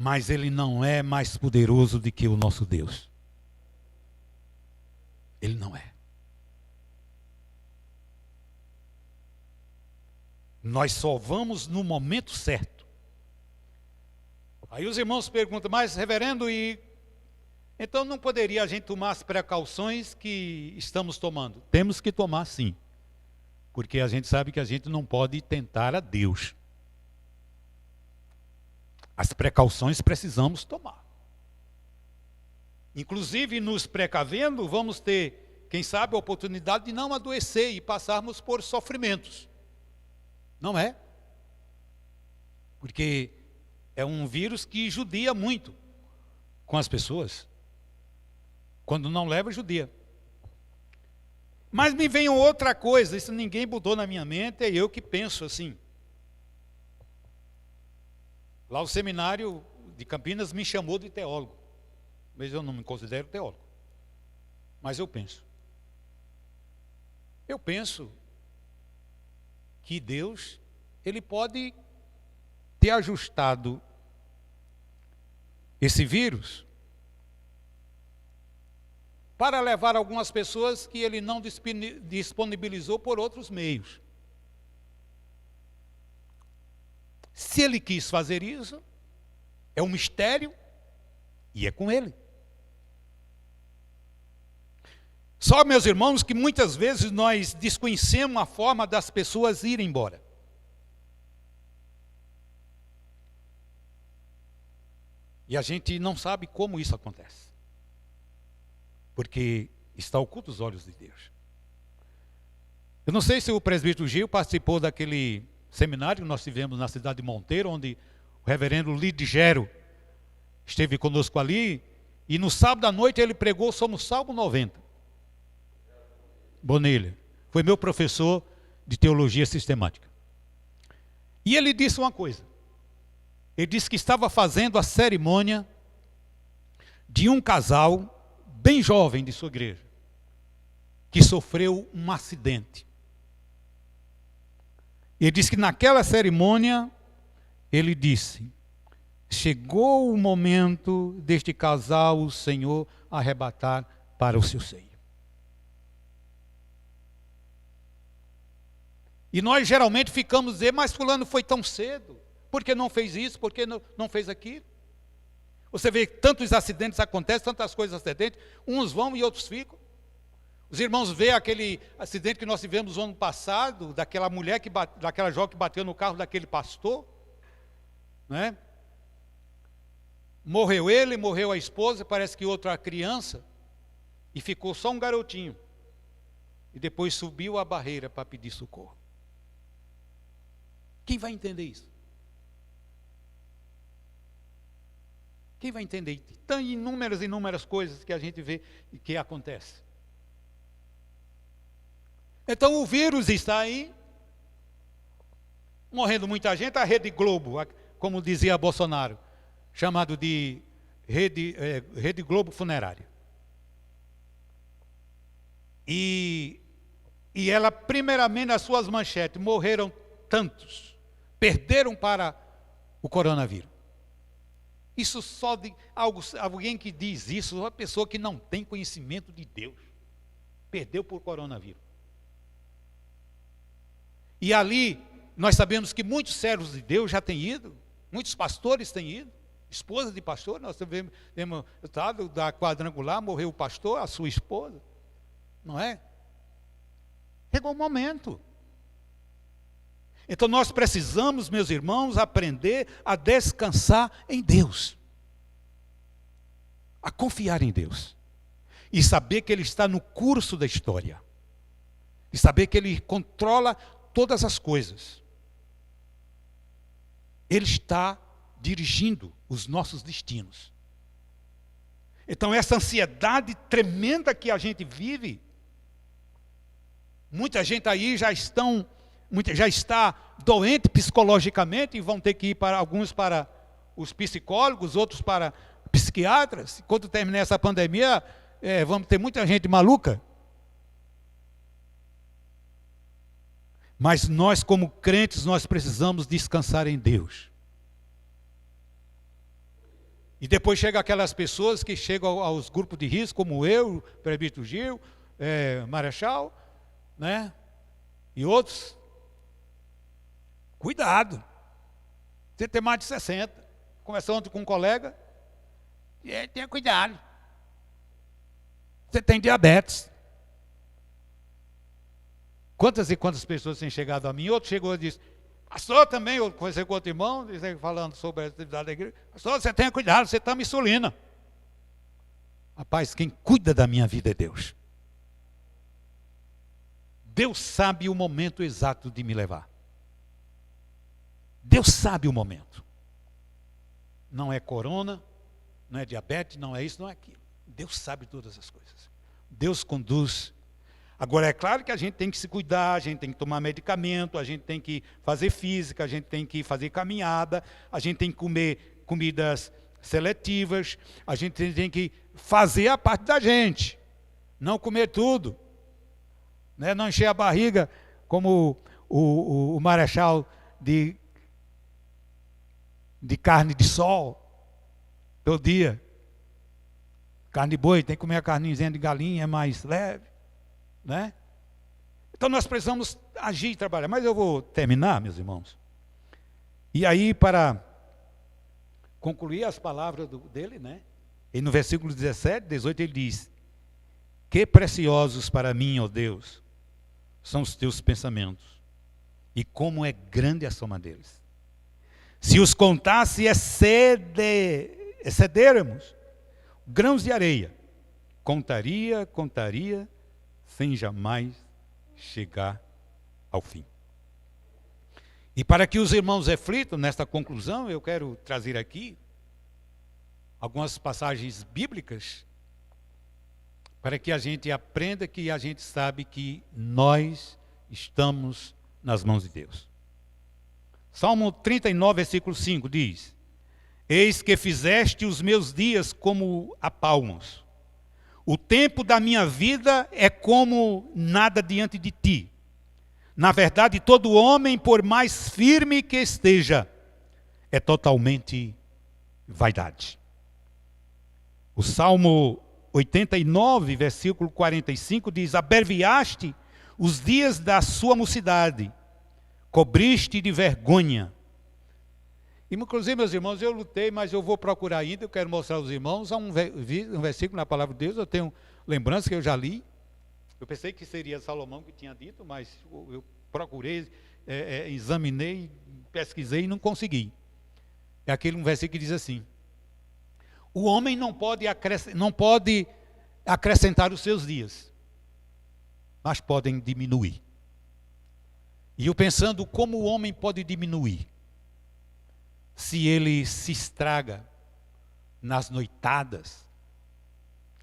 mas ele não é mais poderoso do que o nosso Deus. Ele não é. Nós só vamos no momento certo. Aí os irmãos perguntam, mas reverendo, então não poderia a gente tomar as precauções que estamos tomando? Temos que tomar sim, porque a gente sabe que a gente não pode tentar a Deus. As precauções precisamos tomar. Inclusive, nos precavendo, vamos ter, quem sabe, a oportunidade de não adoecer e passarmos por sofrimentos. Não é? Porque é um vírus que judia muito com as pessoas. Quando não leva, judia. Mas me vem outra coisa, isso ninguém botou na minha mente, é eu que penso assim. Lá o seminário de Campinas me chamou de teólogo. Mas eu não me considero teólogo. Mas eu penso. Eu penso que Deus, ele pode ter ajustado esse vírus para levar algumas pessoas que ele não disponibilizou por outros meios. Se ele quis fazer isso, é um mistério e é com ele. Só, meus irmãos, que muitas vezes nós desconhecemos a forma das pessoas irem embora. E a gente não sabe como isso acontece. Porque está oculto aos olhos de Deus. Eu não sei se o presbítero Gil participou daquele seminário que nós tivemos na cidade de Monteiro, onde o reverendo Lidigero esteve conosco ali, e no sábado à noite ele pregou sobre o Salmo 90. Bonilha, foi meu professor de teologia sistemática. E ele disse uma coisa. Ele disse que estava fazendo a cerimônia de um casal bem jovem de sua igreja, que sofreu um acidente. Ele disse que naquela cerimônia, ele disse, chegou o momento deste casal, o Senhor arrebatar para o seu seio. E nós geralmente ficamos dizendo, mas fulano foi tão cedo, por que não fez isso, por que não fez aquilo? Você vê que tantos acidentes acontecem, tantas coisas acidentes, uns vão e outros ficam. Os irmãos veem aquele acidente que nós tivemos no ano passado, daquela mulher, daquela jovem que bateu no carro daquele pastor, né? Morreu ele, morreu a esposa, parece que outra criança, e ficou só um garotinho. E depois subiu a barreira para pedir socorro. Quem vai entender isso? Quem vai entender? Tem inúmeras coisas que a gente vê e que acontece. Então o vírus está aí, morrendo muita gente, a Rede Globo, como dizia Bolsonaro, chamado de Rede Globo Funerária. E ela, primeiramente, nas suas manchetes, morreram tantos, perderam para o coronavírus. Isso só de alguém que diz isso, uma pessoa que não tem conhecimento de Deus, perdeu por coronavírus. E ali, nós sabemos que muitos servos de Deus já têm ido, muitos pastores têm ido, esposa de pastor, nós temos estado da quadrangular, morreu o pastor, a sua esposa, não é? Chegou o momento. Então nós precisamos, meus irmãos, aprender a descansar em Deus, a confiar em Deus, e saber que Ele está no curso da história, e saber que Ele controla todas as coisas. Ele está dirigindo os nossos destinos. Então essa ansiedade tremenda que a gente vive, muita gente aí já está doente psicologicamente e vão ter que ir alguns para os psicólogos, outros para psiquiatras. Quando terminar essa pandemia, vamos ter muita gente maluca. Mas nós, como crentes, nós precisamos descansar em Deus. E depois chega aquelas pessoas que chegam aos grupos de risco, como eu, Presbítero Gil, Marechal, né? E outros. Cuidado. Você tem mais de 60. Conversou ontem com um colega. E tenha cuidado. Você tem diabetes. Quantas e quantas pessoas têm chegado a mim? Outro chegou e disse, pastor também, eu conversei com outro irmão, falando sobre a atividade da igreja. Pastor, você tenha cuidado, você toma insulina. Rapaz, quem cuida da minha vida é Deus. Deus sabe o momento exato de me levar. Deus sabe o momento. Não é corona, não é diabetes, não é isso, não é aquilo. Deus sabe todas as coisas. Deus conduz. Agora, é claro que a gente tem que se cuidar, a gente tem que tomar medicamento, a gente tem que fazer física, a gente tem que fazer caminhada, a gente tem que comer comidas seletivas, a gente tem que fazer a parte da gente, não comer tudo, né? Não encher a barriga como o marechal de carne de sol, todo dia. Carne de boi, tem que comer a carninha de galinha, é mais leve, né? Então nós precisamos agir e trabalhar. Mas eu vou terminar, meus irmãos. E aí, para concluir as palavras dele, né? E no versículo 17, 18, ele diz: que preciosos para mim, ó Deus, são os teus pensamentos, e como é grande a soma deles. Se os contasse, excederamos grãos de areia, contaria, sem jamais chegar ao fim. E para que os irmãos reflitam nesta conclusão, eu quero trazer aqui algumas passagens bíblicas, para que a gente aprenda, que a gente sabe que nós estamos nas mãos de Deus. Salmo 39, versículo 5 diz: eis que fizeste os meus dias como a palmos. O tempo da minha vida é como nada diante de ti. Na verdade, todo homem, por mais firme que esteja, é totalmente vaidade. O Salmo 89, versículo 45 diz: abreviaste os dias da sua mocidade, cobriste de vergonha. Inclusive, meus irmãos, eu lutei, mas eu vou procurar ainda, eu quero mostrar aos irmãos, há um versículo na palavra de Deus, eu tenho lembrança que eu já li, eu pensei que seria Salomão que tinha dito, mas eu procurei, examinei, pesquisei e não consegui. É aquele um versículo que diz assim: o homem não pode acrescentar os seus dias, mas podem diminuir. E eu pensando como o homem pode diminuir, se ele se estraga nas noitadas,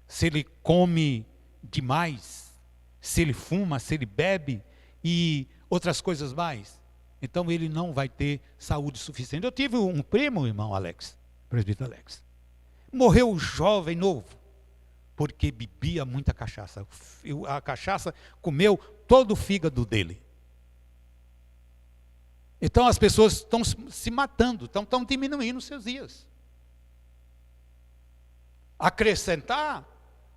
se ele come demais, se ele fuma, se ele bebe e outras coisas mais, então ele não vai ter saúde suficiente. Eu tive um primo, irmão Alex, presbítero Alex, morreu jovem, novo, porque bebia muita cachaça. A cachaça comeu todo o fígado dele. Então as pessoas estão se matando, estão diminuindo os seus dias. Acrescentar,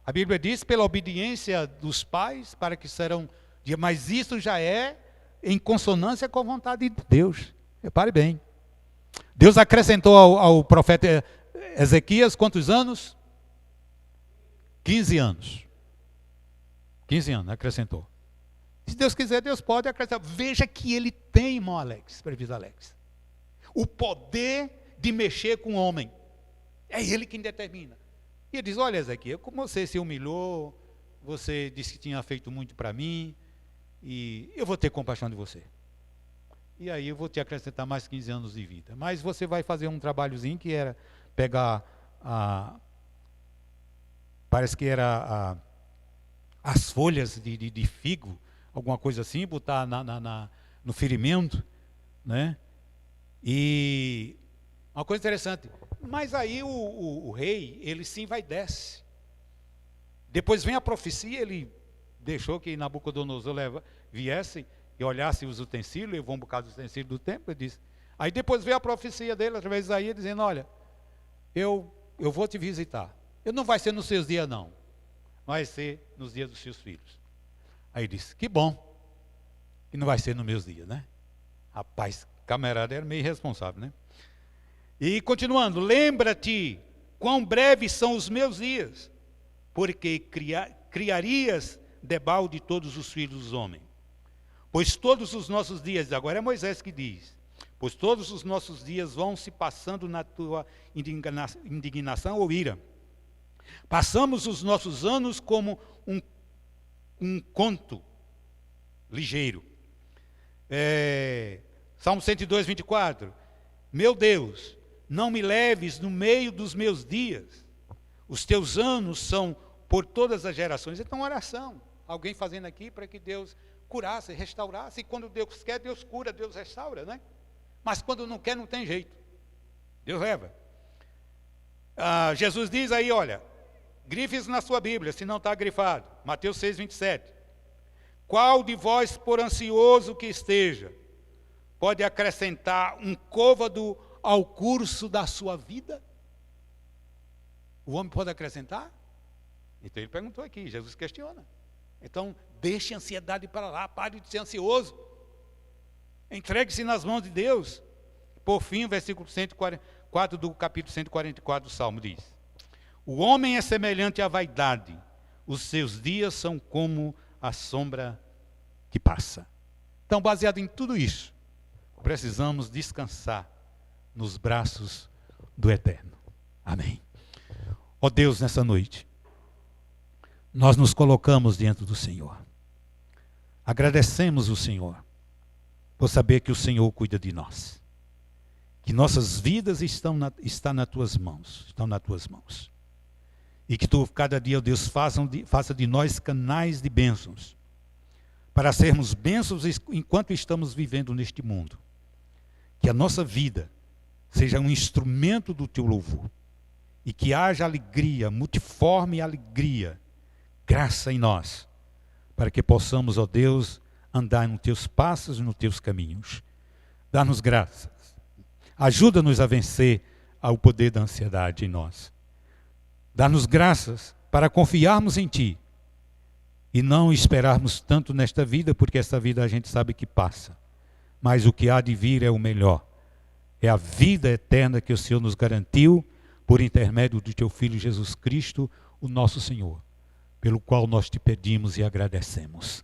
a Bíblia diz, pela obediência dos pais, para que serão dias, mas isso já é em consonância com a vontade de Deus. Repare bem. Deus acrescentou ao profeta Ezequias quantos anos? 15 anos. 15 anos, acrescentou. Se Deus quiser, Deus pode acrescentar. Veja que ele tem, irmão Alex, presbítero Alex, o poder de mexer com o homem. É ele quem determina. E ele diz: olha, Ezequiel, como você se humilhou, você disse que tinha feito muito para mim, e eu vou ter compaixão de você. E aí eu vou te acrescentar mais 15 anos de vida. Mas você vai fazer um trabalhozinho que era pegar parece que era as folhas de figo, alguma coisa assim, botar no ferimento, né? E uma coisa interessante, mas aí o rei, ele se envaidece. Depois vem a profecia, ele deixou que Nabucodonosor viesse e olhasse os utensílios, levou um bocado dos utensílios do templo, e disse. Aí depois veio a profecia dele, através de Isaías, dizendo: olha, eu eu vou te visitar. Não vai ser nos seus dias, não. Vai ser nos dias dos seus filhos. Aí ele disse, que bom. E não vai ser nos meus dias, né? Rapaz, camarada era meio irresponsável, né? E continuando, lembra-te quão breves são os meus dias, porque criarias debalde todos os filhos dos homens. Pois todos os nossos dias, agora é Moisés que diz, pois todos os nossos dias vão se passando na tua indignação ou ira. Passamos os nossos anos como um conto ligeiro. Salmo 102, 24. Meu Deus, não me leves no meio dos meus dias. Os teus anos são por todas as gerações. Então, oração. Alguém fazendo aqui para que Deus curasse, restaurasse. E quando Deus quer, Deus cura, Deus restaura, né? Mas quando não quer, não tem jeito. Deus leva. Jesus diz aí, olha, grife isso na sua Bíblia, se não está grifado. Mateus 6, 27. Qual de vós, por ansioso que esteja, pode acrescentar um côvado ao curso da sua vida? O homem pode acrescentar? Então ele perguntou aqui, Jesus questiona. Então, deixe a ansiedade para lá, pare de ser ansioso. Entregue-se nas mãos de Deus. Por fim, o versículo 144 do capítulo 144 do Salmo diz: o homem é semelhante à vaidade, os seus dias são como a sombra que passa. Então, baseado em tudo isso, precisamos descansar nos braços do Eterno. Amém. Ó Deus, nessa noite, nós nos colocamos diante do Senhor. Agradecemos o Senhor por saber que o Senhor cuida de nós. Que nossas vidas estão nas tuas mãos. E que tu, cada dia, Deus, faça de nós canais de bênçãos. Para sermos bênçãos enquanto estamos vivendo neste mundo. Que a nossa vida seja um instrumento do teu louvor. E que haja alegria, multiforme alegria, graça em nós, para que possamos, ó Deus, andar nos teus passos e nos teus caminhos. Dá-nos graças. Ajuda-nos a vencer ao poder da ansiedade em nós. Dá-nos graças para confiarmos em Ti e não esperarmos tanto nesta vida, porque esta vida a gente sabe que passa. Mas o que há de vir é o melhor. É a vida eterna que o Senhor nos garantiu por intermédio do Teu Filho Jesus Cristo, o nosso Senhor, pelo qual nós te pedimos e agradecemos.